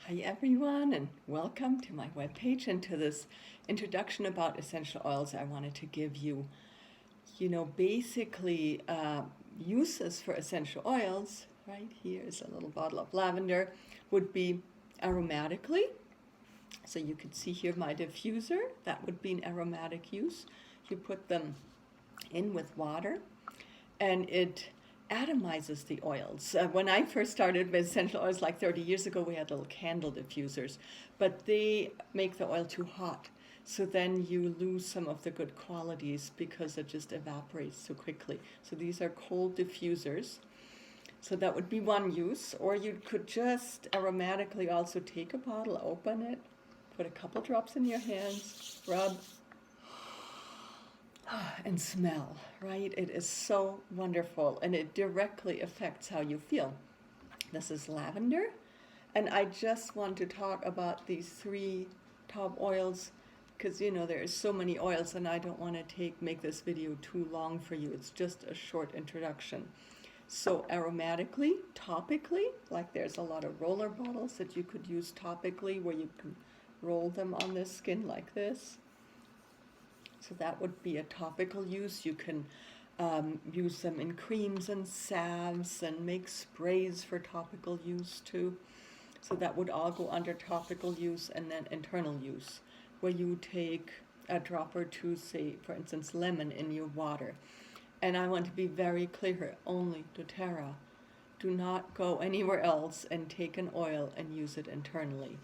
Hi everyone, and welcome to my webpage and to this introduction about essential oils. I wanted to give you, basically uses for essential oils. Right here is a little bottle of lavender, would be aromatically. So you could see here my diffuser, that would be an aromatic use. You put them in with water and it atomizes the oils. When I first started with essential oils like 30 years ago, we had little candle diffusers, but they make the oil too hot. So then you lose some of the good qualities because it just evaporates so quickly. So these are cold diffusers. So that would be one use. Or you could just aromatically also take a bottle, open it, put a couple drops in your hands, rub, and smell, right? It is so wonderful and it directly affects how you feel. This is lavender, and I just want to talk about these three top oils because there is so many oils and I don't want to make this video too long for you. It's just a short introduction. So aromatically, topically, like there's a lot of roller bottles that you could use topically where you can roll them on the skin like this. So that would be a topical use. You can use them in creams and salves and make sprays for topical use too. So that would all go under topical use, and then internal use, where you take a drop or two, say, for instance, lemon in your water. And I want to be very clear, only doTERRA. Do not go anywhere else and take an oil and use it internally.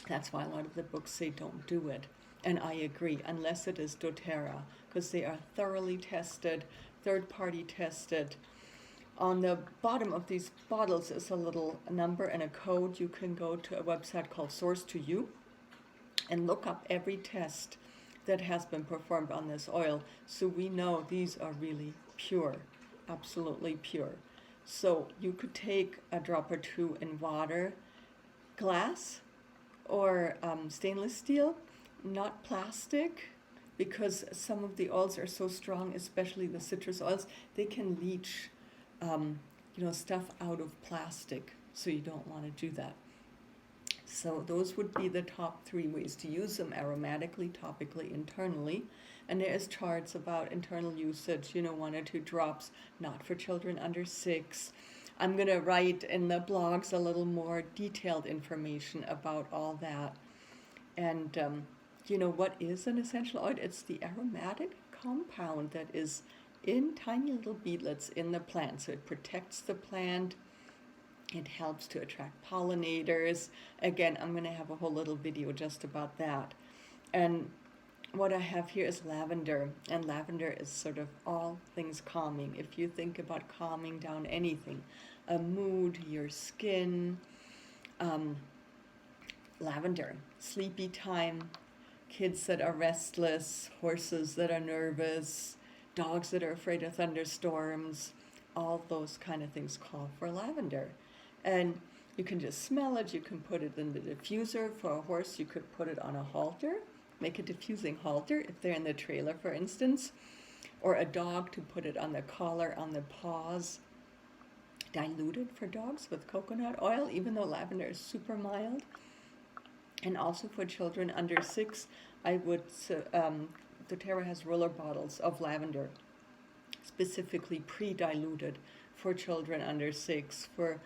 That's why a lot of the books say don't do it. And I agree, unless it is doTERRA, because they are thoroughly tested, third-party tested. On the bottom of these bottles is a little number and a code. You can go to a website called Source2You and look up every test that has been performed on this oil. So we know these are really pure, absolutely pure. So you could take a drop or two in water, glass, or stainless steel, not plastic, because some of the oils are so strong, especially the citrus oils, they can leach stuff out of plastic, so you don't want to do that. So those would be the top three ways to use them: aromatically, topically, internally. And there is charts about internal usage, 1 or 2 drops, not for children under 6. I'm going to write in the blogs a little more detailed information about all that. And what is an essential oil? It's the aromatic compound that is in tiny little beadlets in the plant. So it protects the plant. It helps to attract pollinators. Again, I'm going to have a whole little video just about that. And what I have here is lavender, and lavender is sort of all things calming. If you think about calming down anything, a mood, your skin, lavender, sleepy time, kids that are restless, horses that are nervous, dogs that are afraid of thunderstorms, all those kind of things call for lavender. And you can just smell it. You can put it in the diffuser. For a horse, you could put it on a halter, make a diffusing halter if they're in the trailer, for instance, or a dog to put it on the collar, on the paws. Diluted for dogs with coconut oil, even though lavender is super mild. And also for children under 6, I would, doTERRA has roller bottles of lavender, specifically pre-diluted for children under 6, for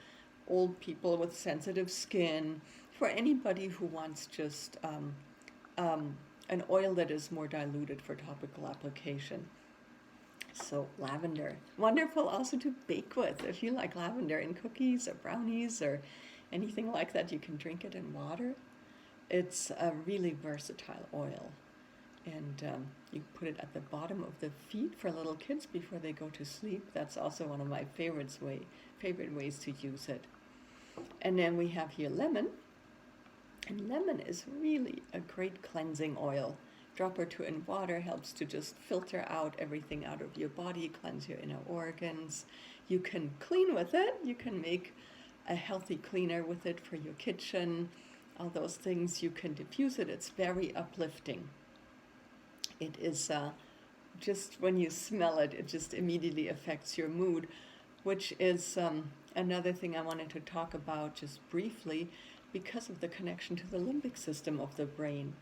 old people with sensitive skin, for anybody who wants just an oil that is more diluted for topical application. So lavender, wonderful also to bake with. If you like lavender in cookies or brownies or anything like that, you can drink it in water. It's a really versatile oil. And you put it at the bottom of the feet for little kids before they go to sleep. That's also one of my favorite ways to use it. And then we have here lemon. And lemon is really a great cleansing oil. Drop or two in water helps to just filter out everything out of your body, cleanse your inner organs. You can clean with it. You can make a healthy cleaner with it for your kitchen. All those things. You can diffuse it. It's very uplifting. It is just when you smell it, it just immediately affects your mood, which is another thing I wanted to talk about just briefly, because of the connection to the limbic system of the brain.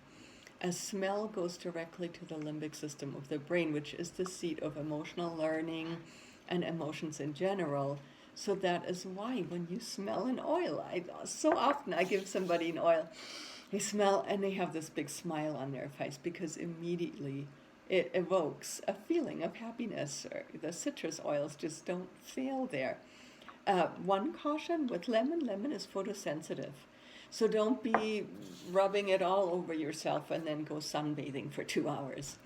A smell goes directly to the limbic system of the brain, which is the seat of emotional learning and emotions in general. So that is why when you smell an oil, so often I give somebody an oil, they smell and they have this big smile on their face because immediately it evokes a feeling of happiness. Or the citrus oils just don't fail there. One caution with lemon is photosensitive. So don't be rubbing it all over yourself and then go sunbathing for 2 hours,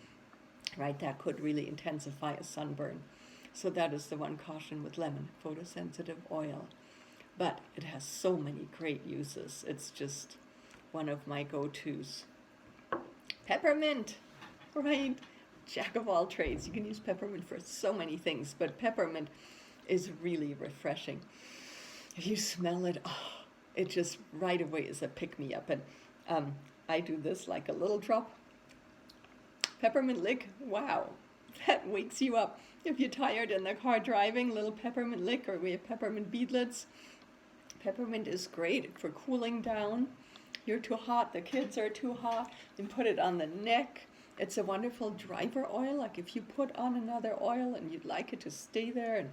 right? That could really intensify a sunburn. So that is the one caution with lemon, photosensitive oil. But it has so many great uses. It's just one of my go-tos. Peppermint, right? Jack of all trades. You can use peppermint for so many things, but peppermint is really refreshing. If you smell it, it just right away is a pick-me-up. And I do this like a little drop. Peppermint lick, wow, that wakes you up. If you're tired in the car driving, little peppermint lick, or we have peppermint beadlets. Peppermint is great for cooling down. You're too hot, the kids are too hot, you put it on the neck. It's a wonderful driver oil. Like if you put on another oil and you'd like it to stay there and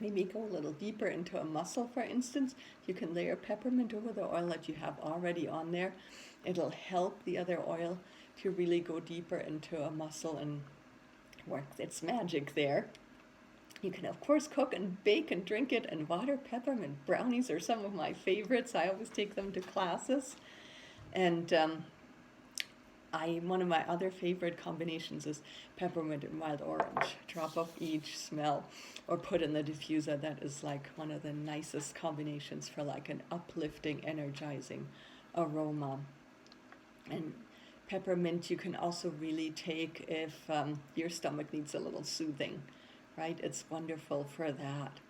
maybe go a little deeper into a muscle, for instance, you can layer peppermint over the oil that you have already on there. It'll help the other oil to really go deeper into a muscle and work its magic there. You can, of course, cook and bake and drink it, and water peppermint brownies are some of my favorites. I always take them to classes. And one of my other favorite combinations is peppermint and wild orange. Drop of each, smell, or put in the diffuser. That is like one of the nicest combinations for like an uplifting, energizing aroma. And peppermint you can also really take if your stomach needs a little soothing, right? It's wonderful for that.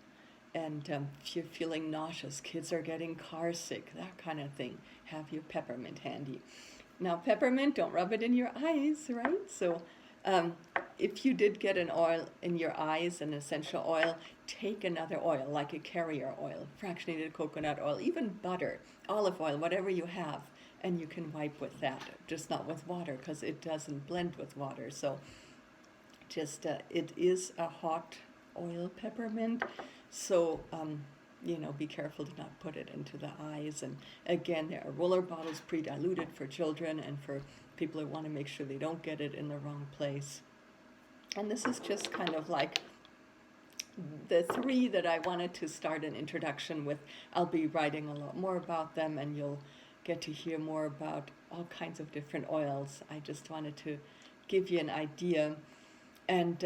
And if you're feeling nauseous, kids are getting car sick, that kind of thing, have your peppermint handy. Now, peppermint, don't rub it in your eyes, right? So if you did get an oil in your eyes, an essential oil, take another oil, like a carrier oil, fractionated coconut oil, even butter, olive oil, whatever you have, and you can wipe with that, just not with water, because it doesn't blend with water. So just, it is a hot oil, peppermint, so be careful to not put it into the eyes. And again, there are roller bottles pre-diluted for children and for people who want to make sure they don't get it in the wrong place. And this is just kind of like the three that I wanted to start an introduction with. I'll be writing a lot more about them, and you'll get to hear more about all kinds of different oils. I just wanted to give you an idea. And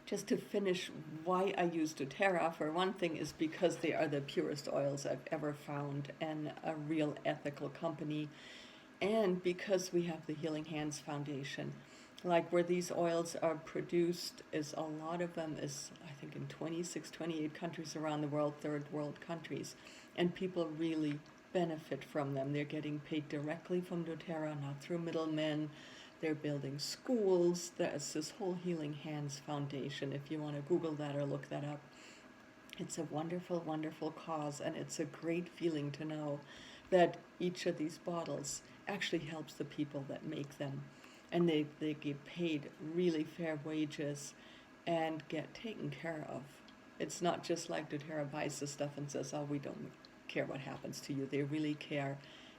just to finish, why I use doTERRA, for one thing, is because they are the purest oils I've ever found, and a real ethical company, and because we have the Healing Hands Foundation. Like where these oils are produced, is a lot of them is, I think, in 26, 28 countries around the world, third world countries, and people really benefit from them. They're getting paid directly from doTERRA, not through middlemen. They're building schools. There's this whole Healing Hands Foundation. If you want to Google that or look that up, it's a wonderful, wonderful cause, and it's a great feeling to know that each of these bottles actually helps the people that make them, and they get paid really fair wages and get taken care of. It's not just like doTERRA buys the stuff and says, oh, we don't care what happens to you. They really care,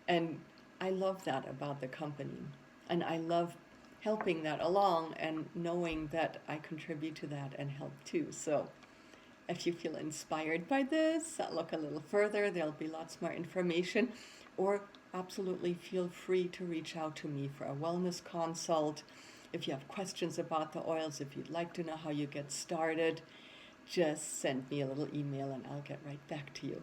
and I love that about the company. And I love helping that along and knowing that I contribute to that and help too. So if you feel inspired by this, look a little further. There'll be lots more information. Or absolutely feel free to reach out to me for a wellness consult. If you have questions about the oils, if you'd like to know how you get started, just send me a little email and I'll get right back to you.